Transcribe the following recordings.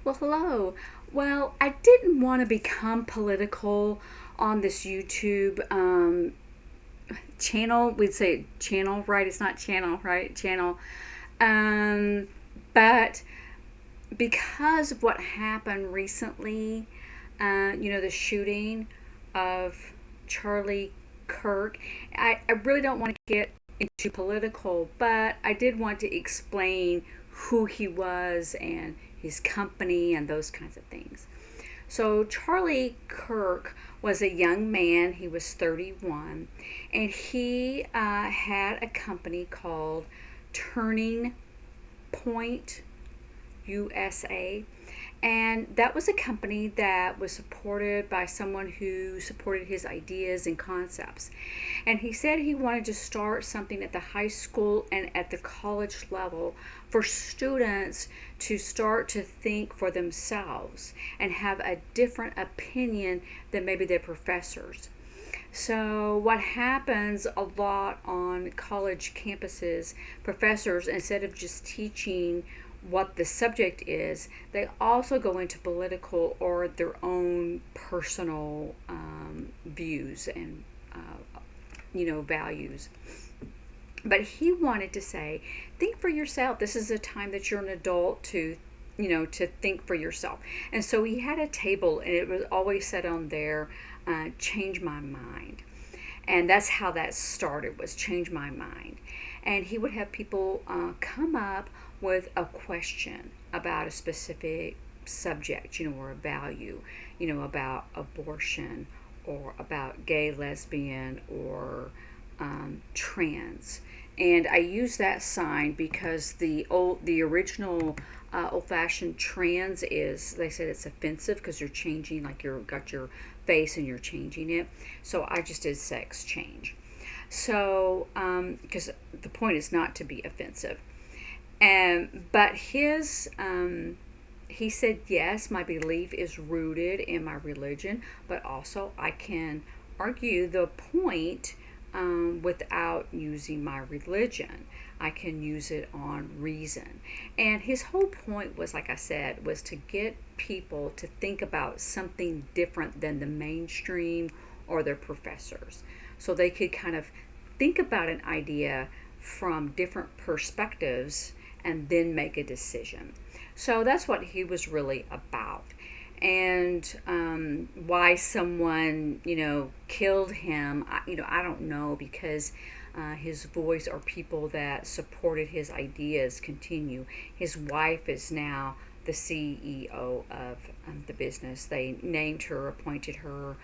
Well, hello. Well, I didn't want to become political on this YouTube channel. We'd say channel, right? It's not channel, right? Channel. Um, but because of what happened recently, the shooting of Charlie Kirk, I really don't want to get into political, but I did want to explain who he was and his company and those kinds of things. So, Charlie Kirk was a young man, he was 31, and he had a company called Turning Point USA. And that was a company that was supported by someone who supported his ideas and concepts. And he said he wanted to start something at the high school and at the college level for students to start to think for themselves and have a different opinion than maybe their professors. So, what happens a lot on college campuses, professors, instead of just teaching what the subject is, they also go into political or their own personal views and values. But he wanted to say, think for yourself. This is a time that you're an adult to think for yourself. And so he had a table, and it was always said on there, change my mind. And that's how that started, was change my mind. And he would have people come up with a question about a specific subject, or a value, about abortion or about gay, lesbian, or trans. And I use that sign because the original old-fashioned trans is, they said it's offensive because you're changing, like you've got your face and you're changing it. So I just did sex change. So because the point is not to be offensive. But he said, yes, my belief is rooted in my religion, but also I can argue the point without using my religion. I can use it on reason. And his whole point was, like I said, was to get people to think about something different than the mainstream or their professors. So they could kind of think about an idea from different perspectives and then make a decision. So that's what he was really about. And why someone, killed him, I don't know, because his voice or people that supported his ideas continue. His wife is now the CEO of the business. They named her, appointed her,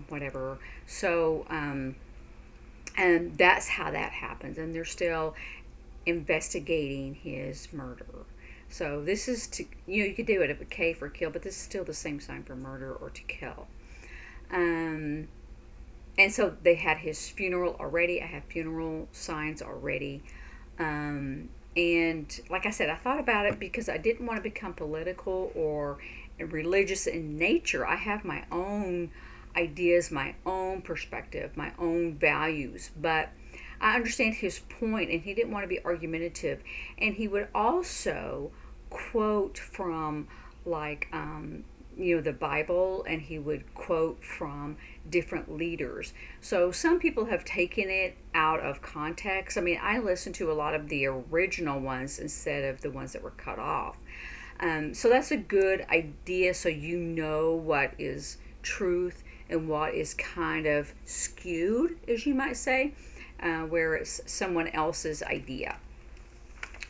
whatever. So, and that's how that happens. And they're still investigating his murder. So this is to, you could do it a K for kill, but this is still the same sign for murder or to kill. And so they had his funeral already. I have funeral signs already. And like I said, I thought about it because I didn't want to become political or religious in nature. I have my own ideas, my own perspective, my own values, but I understand his point, and he didn't want to be argumentative. And he would also quote from, like, the Bible, and he would quote from different leaders. So some people have taken it out of context. I mean, I listened to a lot of the original ones instead of the ones that were cut off. So that's a good idea, so you know what is truth and what is kind of skewed, as you might say, where it's someone else's idea.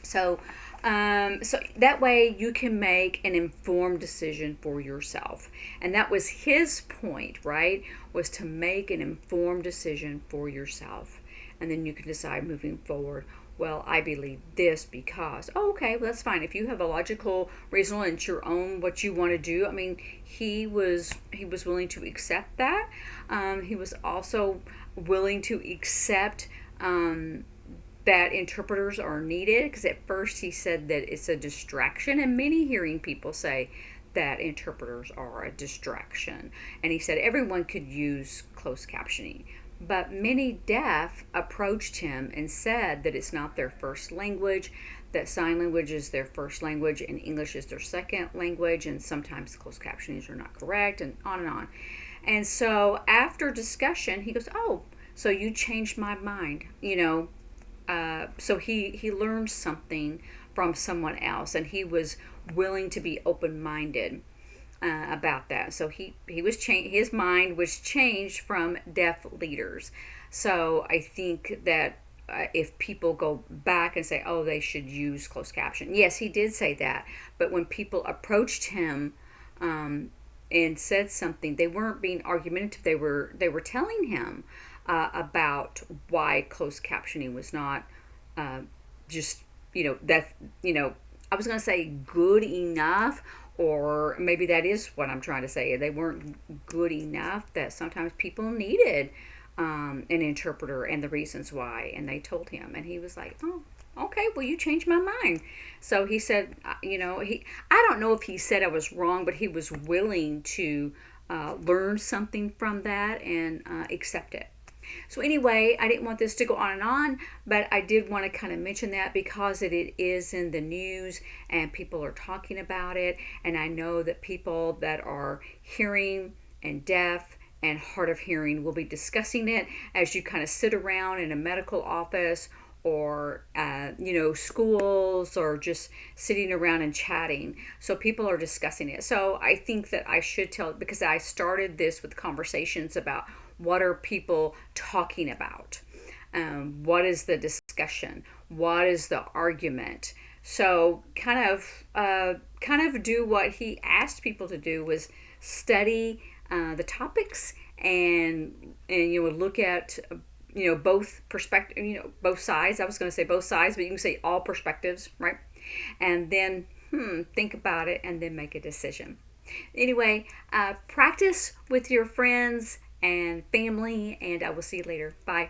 So that way you can make an informed decision for yourself. And that was his point, right? Was to make an informed decision for yourself. And then you can decide moving forward, well, I believe this because, oh, okay, well, that's fine. If you have a logical reason and it's your own, what you want to do. I mean, he was willing to accept that. He was also willing to accept that interpreters are needed, because at first he said that it's a distraction, and many hearing people say that interpreters are a distraction. And he said everyone could use closed captioning, but many deaf approached him and said that it's not their first language, that sign language is their first language and English is their second language, and sometimes closed captionings are not correct, and on and on. And so after discussion, he goes, "Oh, so you changed my mind," So he learned something from someone else, and he was willing to be open minded about that. So he was his mind was changed from deaf leaders. So I think that if people go back and say, "Oh, they should use closed caption," yes, he did say that. But when people approached him and said something, they weren't being argumentative. They were telling him about why closed captioning was not just that I was going to say good enough, or maybe that is what I'm trying to say. They weren't good enough, that sometimes people needed an interpreter and the reasons why, and they told him, and he was like, "Oh, okay, well, you changed my mind." So he said, I don't know if he said I was wrong, but he was willing to learn something from that and accept it. So anyway, I didn't want this to go on and on, but I did want to kind of mention that because it is in the news and people are talking about it. And I know that people that are hearing and deaf and hard of hearing will be discussing it as you kind of sit around in a medical office, or schools, or just sitting around and chatting. So people are discussing it. So I think that I should tell, because I started this with conversations about what are people talking about, what is the discussion, what is the argument. So kind of do what he asked people to do, was study the topics, and look at both perspective, both sides. I was going to say both sides, but you can say all perspectives, right? And then think about it and then make a decision. Anyway, practice with your friends and family, and I will see you later. Bye.